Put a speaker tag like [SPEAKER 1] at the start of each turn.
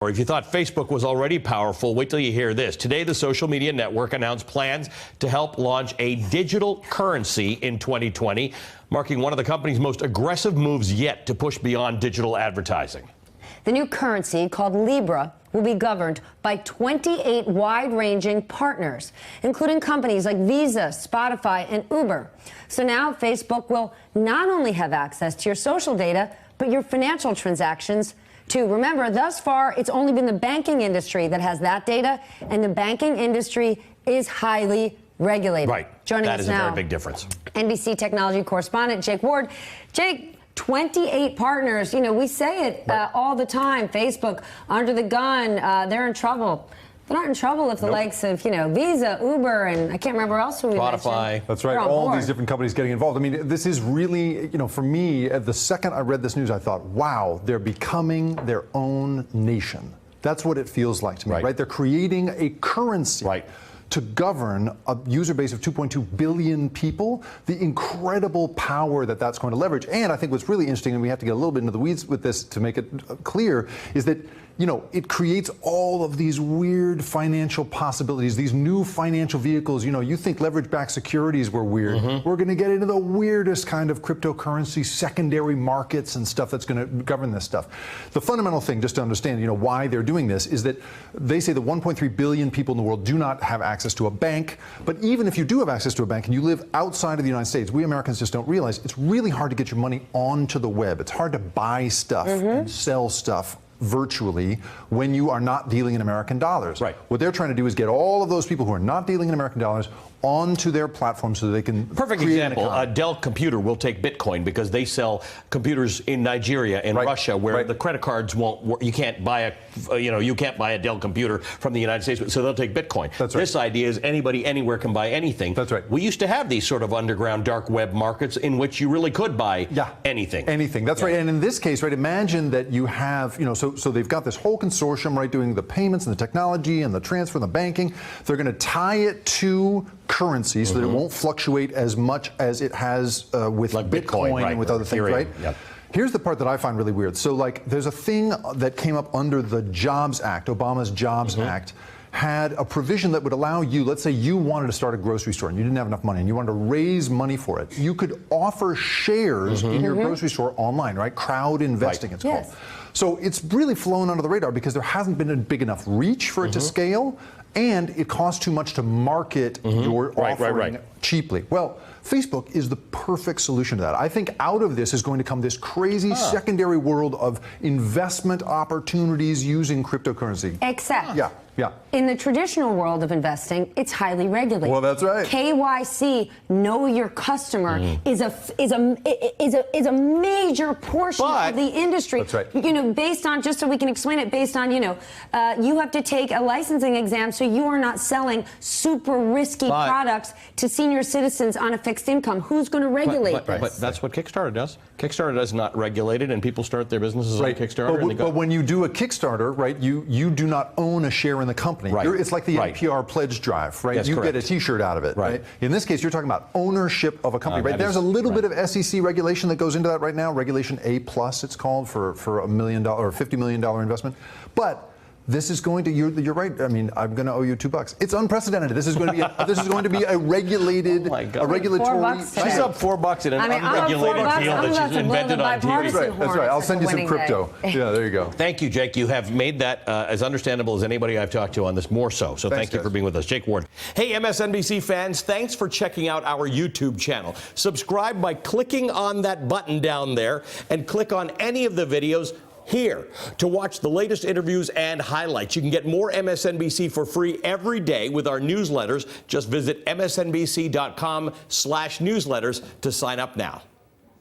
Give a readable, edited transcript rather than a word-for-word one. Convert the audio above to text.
[SPEAKER 1] Or if you thought Facebook was already powerful, wait till you hear this. Today, the social media network announced plans to help launch a digital currency in 2020, marking one of the company's most aggressive moves yet to push beyond digital advertising.
[SPEAKER 2] The new currency, called Libra, will be governed by 28 wide-ranging partners, including companies like Visa, Spotify, and Uber. So now Facebook will not only have access to your social data, but your financial transactions too. Remember, thus far, it's only been the banking industry that has that data, and the banking industry is highly regulated.
[SPEAKER 1] Right.
[SPEAKER 2] Joining
[SPEAKER 1] that
[SPEAKER 2] us
[SPEAKER 1] is
[SPEAKER 2] now,
[SPEAKER 1] a very big difference.
[SPEAKER 2] NBC technology correspondent Jake Ward. Jake, 28 partners. You know, we say it all the time. Facebook, under the gun, they're in trouble. They're not in trouble if the likes of, Visa, Uber, and I can't remember else who we
[SPEAKER 1] Spotify.
[SPEAKER 2] mentioned.
[SPEAKER 3] That's right. All these different companies getting involved. I mean, this is really, for me, the second I read this news, I thought, wow, they're becoming their own nation. That's what it feels like to me, right? They're creating a currency.
[SPEAKER 1] Right.
[SPEAKER 3] To govern a user base of 2.2 billion people, the incredible power that that's going to leverage. And I think what's really interesting, and we have to get a little bit into the weeds with this to make it clear, is that it creates all of these weird financial possibilities, these new financial vehicles. You think leverage-backed securities were weird. Mm-hmm. We're going to get into the weirdest kind of cryptocurrency, secondary markets and stuff that's going to govern this stuff. The fundamental thing, just to understand, why they're doing this, is that they say that 1.3 billion people in the world do not have access to a bank. But even if you do have access to a bank and you live outside of the United States, we Americans just don't realize it's really hard to get your money onto the web. It's hard to buy stuff and sell stuff virtually when you are not dealing in American dollars.
[SPEAKER 1] Right.
[SPEAKER 3] What they're trying to do is get all of those people who are not dealing in American dollars onto their platform so they can
[SPEAKER 1] Perfect
[SPEAKER 3] create
[SPEAKER 1] example, a Dell computer will take Bitcoin because they sell computers in Nigeria and Russia where the credit cards won't work. You can't buy a Dell computer from the United States, so they'll take Bitcoin.
[SPEAKER 3] That's right.
[SPEAKER 1] This idea is anybody anywhere can buy anything.
[SPEAKER 3] That's right.
[SPEAKER 1] We used to have these sort of underground dark web markets in which you really could buy anything.
[SPEAKER 3] Anything. That's right. And in this case, imagine that you have, so they've got this whole consortium, doing the payments and the technology and the transfer and the banking. They're going to tie it to currency so that it won't fluctuate as much as it has with like Bitcoin and with other things, right?
[SPEAKER 1] Yep.
[SPEAKER 3] Here's the part that I find really weird. So, there's a thing that came up under the Jobs Act, Obama's Jobs Act, had a provision that would allow you, let's say you wanted to start a grocery store and you didn't have enough money and you wanted to raise money for it. You could offer shares in your grocery store online, right? Crowd investing, it's called. So it's really flown under the radar because there hasn't been a big enough reach for it to scale, and it costs too much to market your offering cheaply. Well, Facebook is the perfect solution to that. I think out of this is going to come this crazy secondary world of investment opportunities using cryptocurrency.
[SPEAKER 2] Except,
[SPEAKER 3] yeah.
[SPEAKER 2] in the traditional world of investing, it's highly regulated.
[SPEAKER 3] Well, that's right.
[SPEAKER 2] KYC, know your customer, is a major portion of the industry.
[SPEAKER 3] That's right.
[SPEAKER 2] Based on, just so we can explain it, based on, you have to take a licensing exam so you are not selling super risky products to senior citizens on a fixed income. Who's going to regulate this?
[SPEAKER 1] But that's what Kickstarter does. Kickstarter does not regulate it, and people start their businesses on Kickstarter.
[SPEAKER 3] But when you do a Kickstarter, you do not own a share in the company. It's like the NPR pledge drive, right?
[SPEAKER 1] Yes,
[SPEAKER 3] you
[SPEAKER 1] correct.
[SPEAKER 3] get a T-shirt out of it, right? In this case, you're talking about ownership of a company, right? There's a little bit of SEC regulation that goes into that right now. Regulation A+, it's called, for $1 million or $50 million investment. But this is going to, you're right. I mean, I'm going to owe you $2. It's unprecedented. This is going to be a regulated, a regulatory.
[SPEAKER 1] She's up $4 in an unregulated field that she's invented on TV.
[SPEAKER 3] That's right. I'll send you some crypto. Yeah, there you go.
[SPEAKER 1] Thank you, Jake. You have made that as understandable as anybody I've talked to on this, more so. So thank you for being with us. Jake Ward. Hey, MSNBC fans, thanks for checking out our YouTube channel. Subscribe by clicking on that button down there and click on any of the videos here to watch the latest interviews and highlights. You can get more MSNBC for free every day with our newsletters. Just visit msnbc.com/newsletters to sign up now.